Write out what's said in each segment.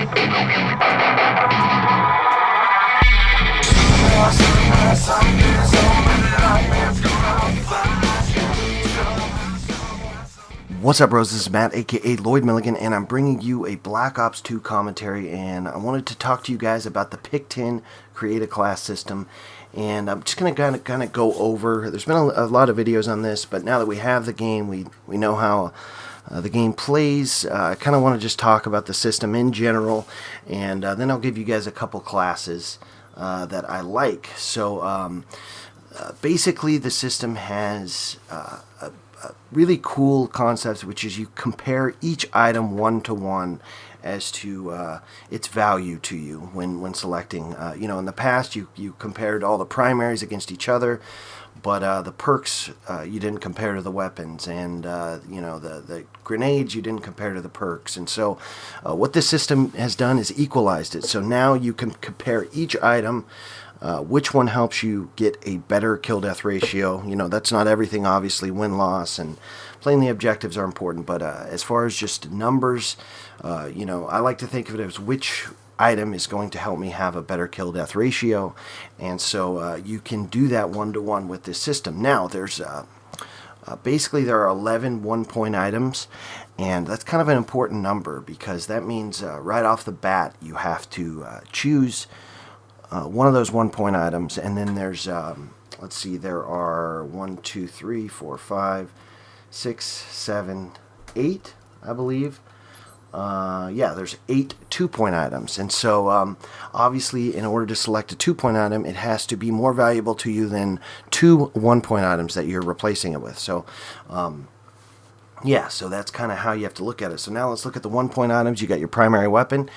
What's up, bros? This is Matt, aka Lloyd Milligan, and I'm bringing you a Black Ops 2 commentary. And I wanted to talk to you guys about the Pick 10 Create a Class system. And I'm just going to kind of go over. There's been a lot of videos on this, but now that we have the game, we know how the game plays. I kind of want to just talk about the system in general, and then I'll give you guys a couple classes that I like. So basically, the system has a really cool concept, which is you compare each item one-to-one as to its value to you when selecting. In the past you compared all the primaries against each other, but the perks you didn't compare to the weapons, and the grenades you didn't compare to the perks. And so what this system has done is equalized it. So now you can compare each item, which one helps you get a better kill-death ratio. That's not everything, obviously. Win-loss and playing the objectives are important, but as far as just numbers, I like to think of it as which item is going to help me have a better kill-death ratio, and so you can do that one-to-one with this system. Now, there's basically there are 11 one-point items, and that's kind of an important number because that means right off the bat you have to choose one of those one-point items, and then there's let's see, there are 1, 2, 3, 4, 5, 6, 7, 8, I believe. There's 8 2-point items, and so obviously in order to select a 2-point item, it has to be more valuable to you than 2 1-point items that you're replacing it with. So so that's kind of how you have to look at it. So now let's look at the 1-point items. You got your primary weapon,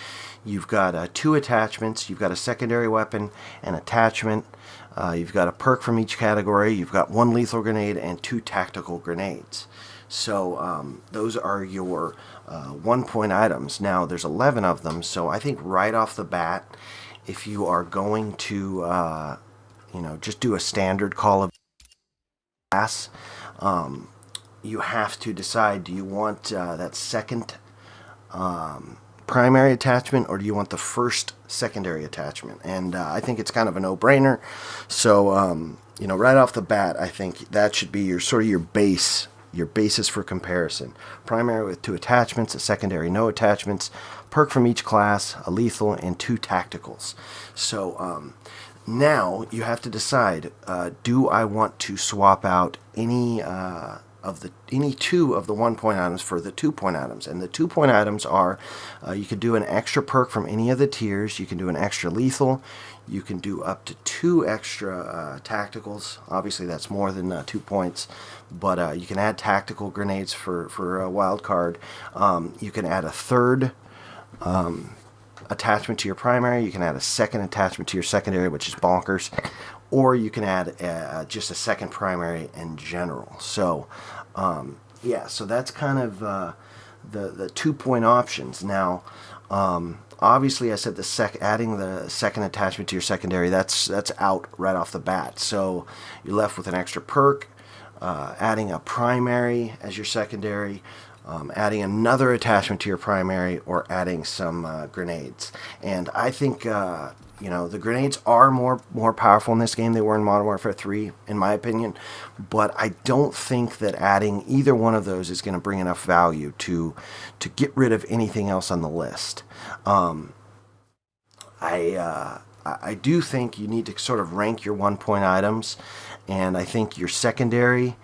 you've got 2 attachments, you've got a secondary weapon, an attachment, you've got a perk from each category, you've got 1 lethal grenade and 2 tactical grenades. So those are your 1-point items. Now there's 11 of them, so I think right off the bat, if you are going to just do a standard Call of class, you have to decide, do you want that second primary attachment, or do you want the first secondary attachment? And I think it's kind of a no-brainer. So right off the bat, I think that should be your basis for comparison. Primary with 2 attachments, a secondary no attachments, perk from each class, a lethal, and 2 tacticals. So now you have to decide, do I want to swap out any 2 of the 1-point items for the 2-point items? And the 2-point items are, you could do an extra perk from any of the tiers, you can do an extra lethal, you can do up to 2 extra tacticals. Obviously that's more than 2 points, but you can add tactical grenades for a wild card. You can add a third attachment to your primary, you can add a second attachment to your secondary, which is bonkers, or you can add just a second primary in general. So so that's kind of the 2-point options. Now obviously I said adding the second attachment to your secondary, that's out right off the bat. So you're left with an extra perk, adding a primary as your secondary, adding another attachment to your primary, or adding some grenades. And I think the grenades are more powerful in this game. They were in Modern Warfare 3, in my opinion, but I don't think that adding either one of those is going to bring enough value to get rid of anything else on the list. I do think you need to sort of rank your 1-point items, and I think your secondary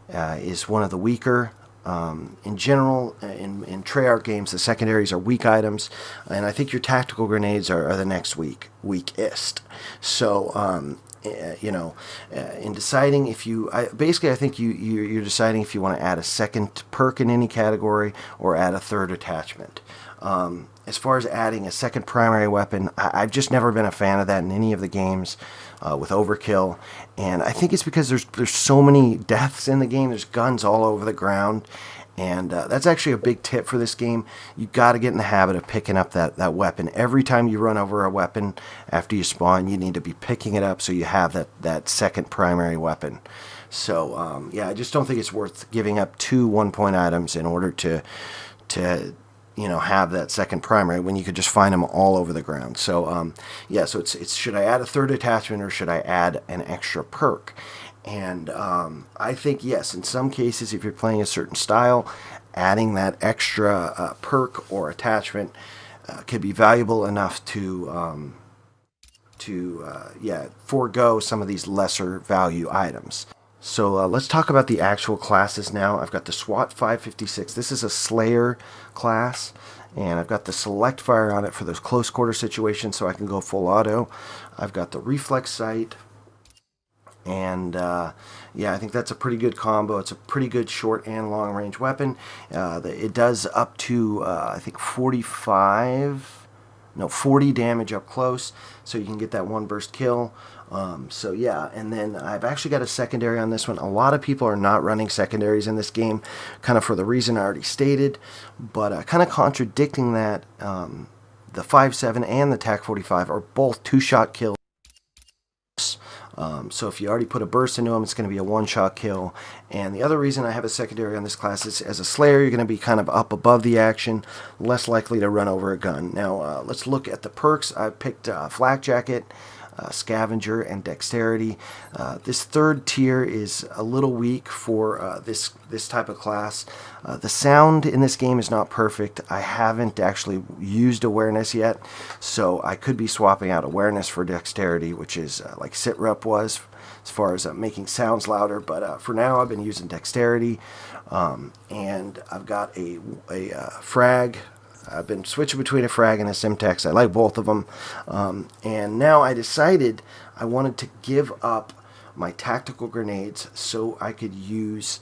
is one of the weaker. In general, in Treyarch games, the secondaries are weak items, and I think your tactical grenades are the next weakest. So, in deciding if I think you're deciding if you want to add a second perk in any category or add a third attachment. As far as adding a second primary weapon, I've just never been a fan of that in any of the games with Overkill, and I think it's because there's so many deaths in the game. There's guns all over the ground, and that's actually a big tip for this game. You got to get in the habit of picking up that weapon. Every time you run over a weapon after you spawn, you need to be picking it up so you have that second primary weapon. So I just don't think it's worth giving up 2 1-point items in order to have that second primary when you could just find them all over the ground. So yeah, so it's should I add a third attachment or should I add an extra perk? And I think yes, in some cases, if you're playing a certain style, adding that extra perk or attachment could be valuable enough to yeah, forego some of these lesser value items. So let's talk about the actual classes now. I've got the SWAT 556. This is a Slayer class, and I've got the Select Fire on it for those close quarter situations, so I can go full auto. I've got the Reflex Sight, and yeah, I think that's a pretty good combo. It's a pretty good short and long range weapon. It does up to I think 40 damage up close, so you can get that one burst kill. So yeah, and then I've actually got a secondary on this one. A lot of people are not running secondaries in this game, kind of for the reason I already stated, but kind of contradicting that, the 5.7 and the TAC 45 are both 2-shot kills. So if you already put a burst into them, it's going to be a 1-shot kill. And the other reason I have a secondary on this class is, as a Slayer, you're going to be kind of up above the action, less likely to run over a gun. Now, let's look at the perks. I picked Flak Jacket, Scavenger, and Dexterity. This third tier is a little weak for this type of class. The sound in this game is not perfect. I haven't actually used Awareness yet, so I could be swapping out Awareness for Dexterity, which is like SitRep was, as far as making sounds louder. But for now, I've been using Dexterity, and I've got a frag. I've been switching between a frag and a Simtex. I like both of them. And now I decided I wanted to give up my tactical grenades so I could use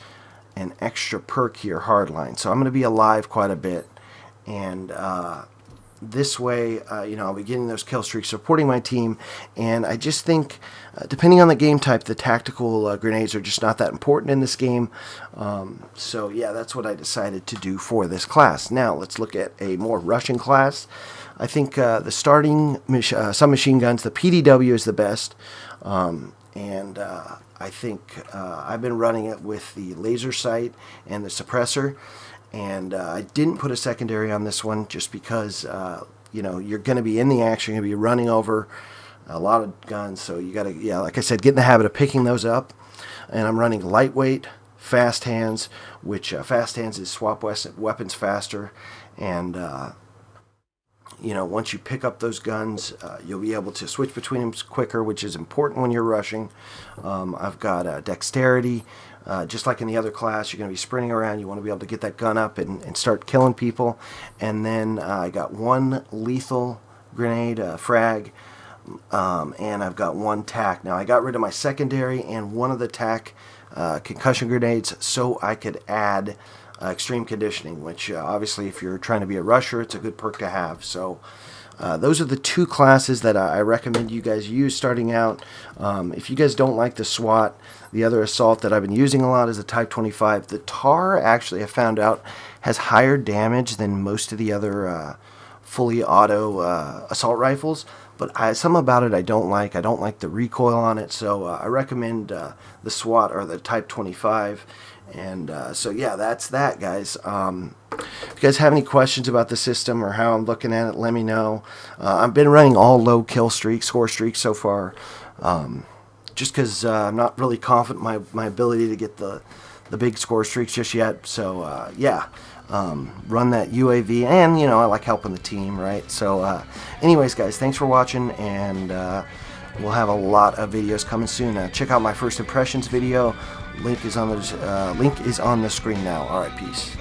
an extra perk here, Hardline. So I'm going to be alive quite a bit. And this way, I'll be getting those kill streaks, supporting my team. And I just think, depending on the game type, the tactical grenades are just not that important in this game. So yeah, that's what I decided to do for this class. Now let's look at a more rushing class. I think the starting submachine guns, the PDW is the best. And I think I've been running it with the laser sight and the suppressor. And I didn't put a secondary on this one just because, you're going to be in the action, you're going to be running over a lot of guns. So you got to, yeah, like I said, get in the habit of picking those up. And I'm running lightweight, fast hands, which fast hands is swap weapons faster. And, once you pick up those guns, you'll be able to switch between them quicker, which is important when you're rushing. I've got Dexterity. Just like in the other class, you're going to be sprinting around. You want to be able to get that gun up and start killing people. And then I got one lethal grenade, frag, and I've got one TAC. Now, I got rid of my secondary and one of the TAC concussion grenades so I could add extreme conditioning, which obviously if you're trying to be a rusher, it's a good perk to have. So those are the two classes that I recommend you guys use starting out. If you guys don't like the SWAT, the other assault that I've been using a lot is the Type 25. The TAR, actually, I found out, has higher damage than most of the other fully auto assault rifles. But some about it I don't like. I don't like the recoil on it, so I recommend the SWAT or the Type 25. And so yeah, that's that, guys. If you guys have any questions about the system or how I'm looking at it, let me know. I've been running all low kill streaks, score streaks so far, just because I'm not really confident in my ability to get the big score streaks just yet. So yeah, run that UAV, and I like helping the team, right? So anyways, guys, thanks for watching, and we'll have a lot of videos coming soon. Check out my first impressions video. Link is on the screen now. All right, peace.